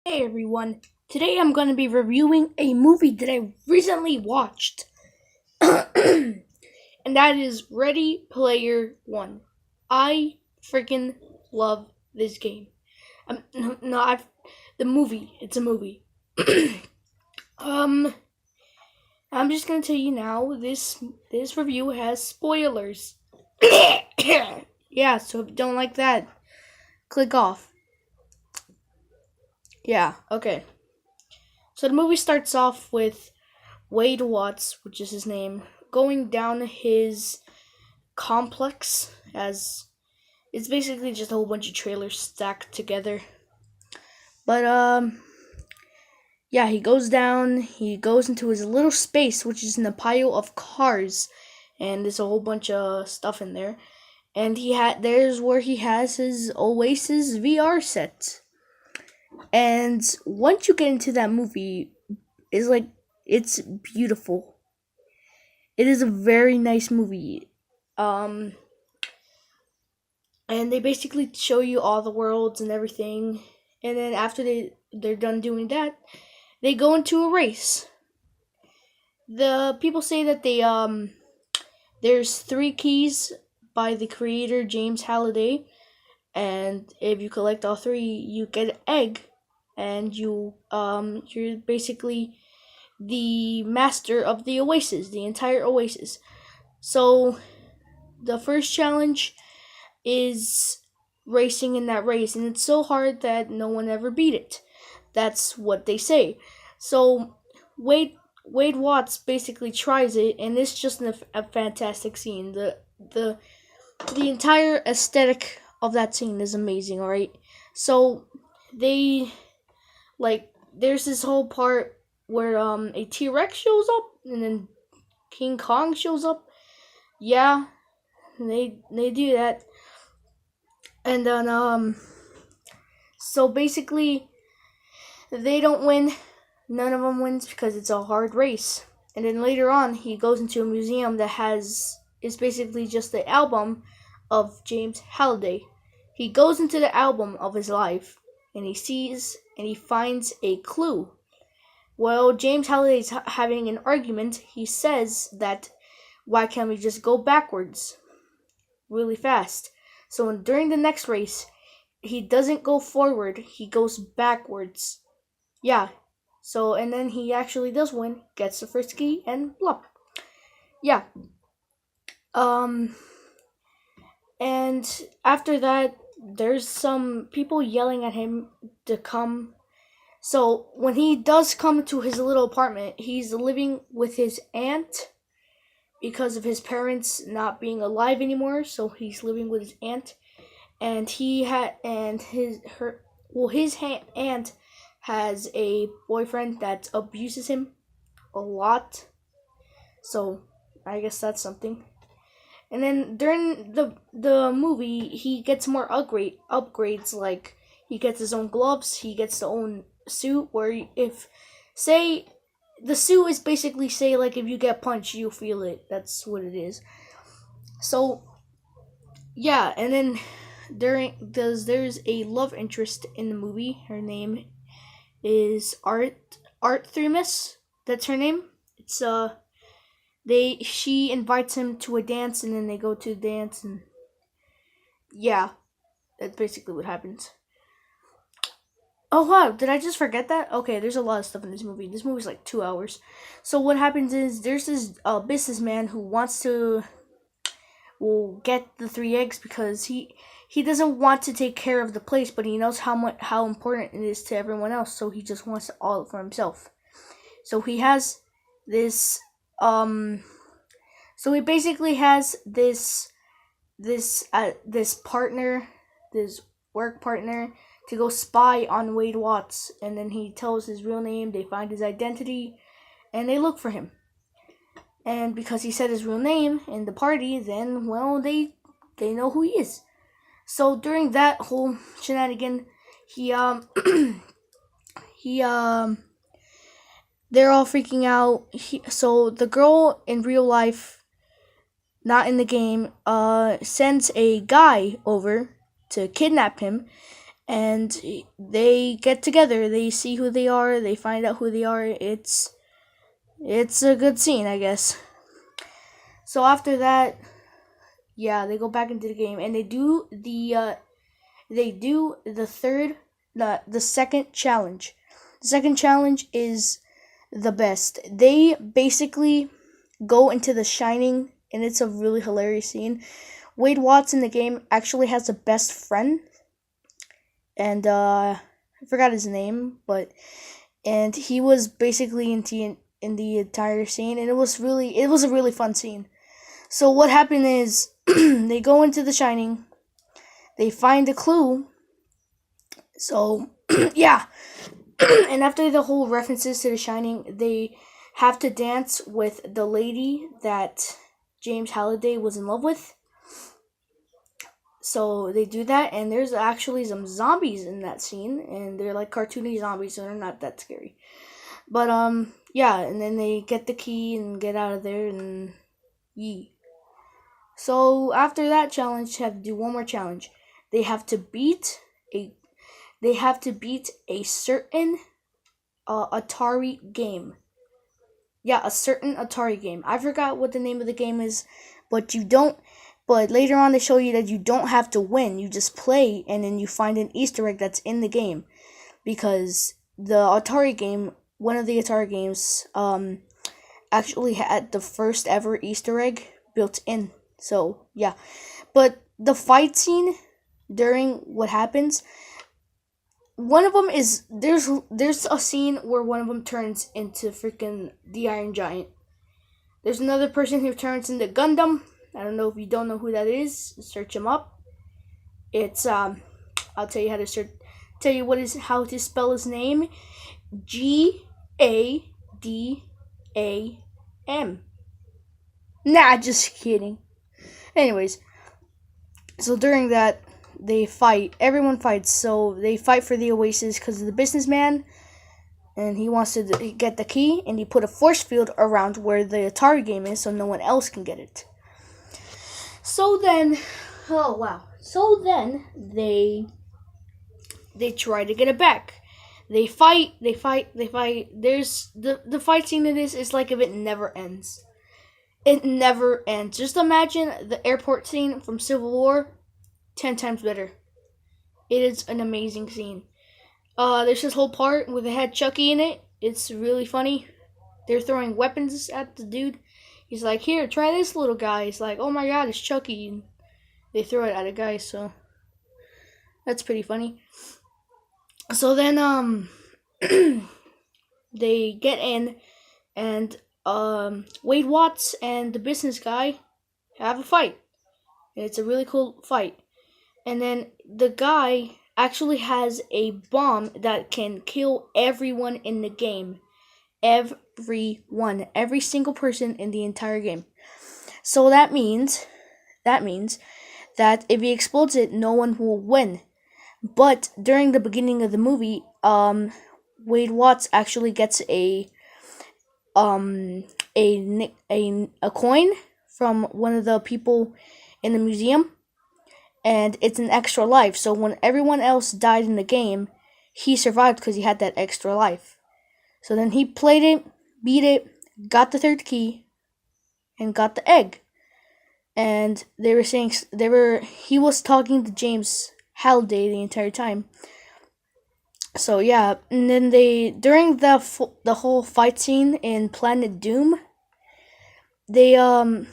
Hey everyone, today I'm going to be reviewing a movie that I recently watched, and that is Ready Player One. I freaking love this game. No, the movie. It's a movie. um, I'm just gonna tell you now. This review has spoilers. Yeah, so if you don't like that, click off. Yeah, okay. So the movie starts off with Wade Watts, which is his name, going down his complex as it's basically just a whole bunch of trailers stacked together. But yeah, he goes down, he goes into his little space which is in a pile of cars and there's a whole bunch of stuff in there. And there's where he has his Oasis VR set. And once you get into that movie, it's like it's beautiful. It is a very nice movie. Um and they basically show you all the worlds and everything. And then after they're done doing that, they go into a race. The people say that there's three keys by the creator James Halliday, and if you collect all three, you get an egg, and you're basically the master of the Oasis, the entire Oasis. So the first challenge is racing in that race, and it's so hard that no one ever beat it. That's what they say. So Wade Watts basically tries it, and it's just a fantastic scene. The entire aesthetic of that scene is amazing. All right, so they there's this whole part where a T Rex shows up, and then King Kong shows up. Yeah, they do that, and then so basically they don't win. None of them wins because it's a hard race. And then later on, he goes into a museum that has is basically just the album of James Halliday. He goes into the album of his life, and he finds a clue. While James Halliday's having an argument, he says that why can't we just go backwards really fast? So during the next race, he doesn't go forward, he goes backwards. Yeah. So and then he actually does win, gets the first key, and blah. Yeah. Um. And after that, there's some people yelling at him to come. So when he does come to his little apartment, he's living with his aunt because of his parents not being alive anymore. So he's living with his aunt, and he had and his aunt has a boyfriend that abuses him a lot. So I guess that's something. And then during the movie, he gets more upgrades. Like he gets his own gloves, he gets his own suit. Where if say the suit is basically say like if you get punched, you feel it. That's what it is. So yeah, and then there's a love interest in the movie. Her name is Artemis. That's her name. It's they she invites him to a dance, and then they go to the dance, and yeah, that's basically what happens. Oh wow, did I just forget that? Okay, there's a lot of stuff in this movie. This movie's like 2 hours. So what happens is there's this businessman who wants to will get the three eggs because he doesn't want to take care of the place, but he knows how important it is to everyone else, so he just wants it all for himself. So he has this um so he basically has this partner, this work partner, to go spy on Wade Watts, and then he tells his real name. They find his identity, and they look for him. And because he said his real name in the party, then well they know who he is. So during that whole shenanigan, he he they're all freaking out. So the girl in real life, not in the game, sends a guy over to kidnap him, and they get together. They see who they are. They find out who they are. It's a good scene, I guess. So after that, yeah, they go back into the game and they do the second challenge. The second challenge is the best. They basically go into the Shining, and it's a really hilarious scene. Wade Watts in the game actually has a best friend, and I forgot his name, and he was basically in the entire scene, and it was a really fun scene. So what happened is they go into the Shining, they find a clue. So yeah, and after the whole references to The Shining, they have to dance with the lady that James Halliday was in love with. So they do that, and there's actually some zombies in that scene, and they're like cartoony zombies, so they're not that scary. But yeah, and then they get the key and get out of there, and yee. So after that challenge, they have to do one more challenge. They have to beat a they have to beat a certain Atari game. Yeah, a certain Atari game. I forgot what the name of the game is, but you don't. But later on, they show you that you don't have to win. You just play, and then you find an Easter egg that's in the game, because the Atari game, one of the Atari games, actually had the first ever Easter egg built in. So yeah, but the fight scene during what happens, one of them is there's a scene where one of them turns into freaking the Iron Giant. There's another person who turns into Gundam. I don't know if you don't know who that is. Search him up. It's I'll tell you how to search. Tell you how to spell his name. Gadam. Nah, just kidding. Anyways, so during that, they fight. Everyone fights. So they fight for the Oasis because of the businessman, and he wants to get the key, and he put a force field around where the Atari game is, so no one else can get it. So then, oh wow. So then they try to get it back. They fight. There's the fight scene in this is like if it never ends. It never ends. Just imagine the airport scene from Civil War, 10 times better. It is an amazing scene. There's this whole part where they had Chucky in it. It's really funny. They're throwing weapons at the dude. He's like, "Here, try this, little guy." He's like, "Oh my god, it's Chucky." And they throw it at a guy, so that's pretty funny. So then, they get in, and Wade Watts and the business guy have a fight. And it's a really cool fight. And then the guy actually has a bomb that can kill everyone in the game. Everyone. Every single person in the entire game. So that means that if he explodes it, no one will win. But during the beginning of the movie, Wade Watts actually gets a coin from one of the people in the museum, and it's an extra life. So when everyone else died in the game, he survived because he had that extra life. So then he played it, beat it, got the third key, and got the egg. And they were saying he was talking to James Halliday the entire time. So yeah, and then during the whole fight scene in Planet Doom, they were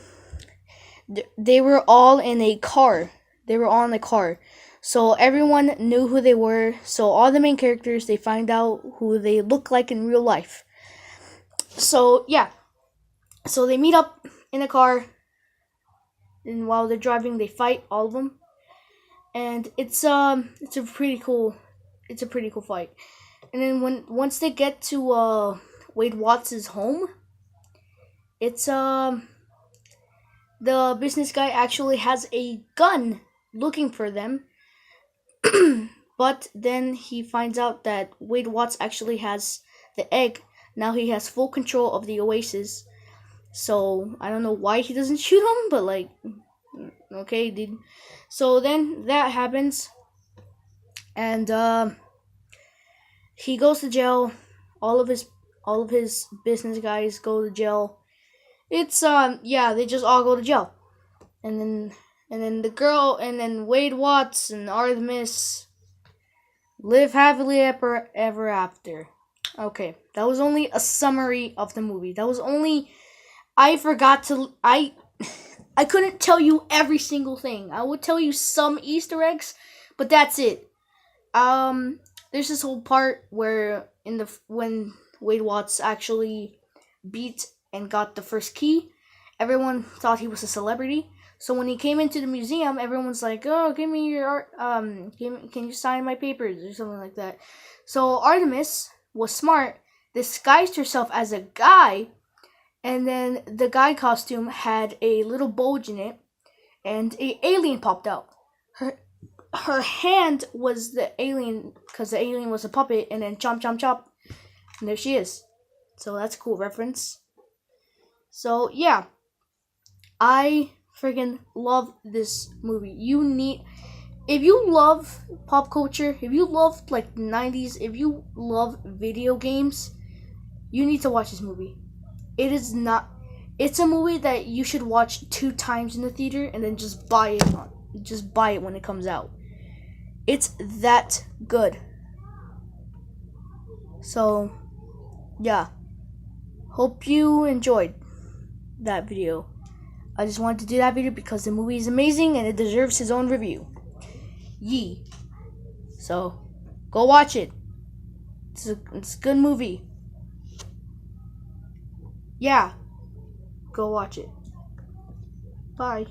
all in a car. They were all in a car. So everyone knew who they were. So all the main characters, they find out who they look like in real life. So yeah. So they meet up in a car, and while they're driving, they fight, all of them. And it's a pretty cool fight. And then once they get to Wade Watts' home, it's the business guy actually has a gun looking for them. But then he finds out that Wade Watts actually has the egg. Now he has full control of the Oasis. So I don't know why he doesn't shoot him, but like, okay, dude. So then that happens, and he goes to jail. All of his business guys go to jail. It's yeah, they just all go to jail. And then the girl and then Wade Watts and Artemis live happily ever after. Okay, that was only a summary of the movie. That was only I forgot to I couldn't tell you every single thing. I would tell you some Easter eggs, but that's it. There's this whole part where when Wade Watts actually beat and got the first key, everyone thought he was a celebrity. So when he came into the museum, everyone's like, "Oh, give me your art. Can you sign my papers or something like that?" So Artemis was smart, disguised herself as a guy, and then the guy costume had a little bulge in it, and a alien popped out. Her her hand was the alien because the alien was a puppet, and then chomp chomp chomp, and there she is. So that's a cool reference. So yeah, I freaking love this movie. If you love pop culture, if you love like 90s, if you love video games, you need to watch this movie. It is not it's a movie that you should watch 2 times in the theater and then just buy it when it comes out. It's that good. So, yeah. Hope you enjoyed that video. I just wanted to do that video because the movie is amazing and it deserves his own review. Yee. So, go watch it. It's a good movie. Yeah. Go watch it. Bye.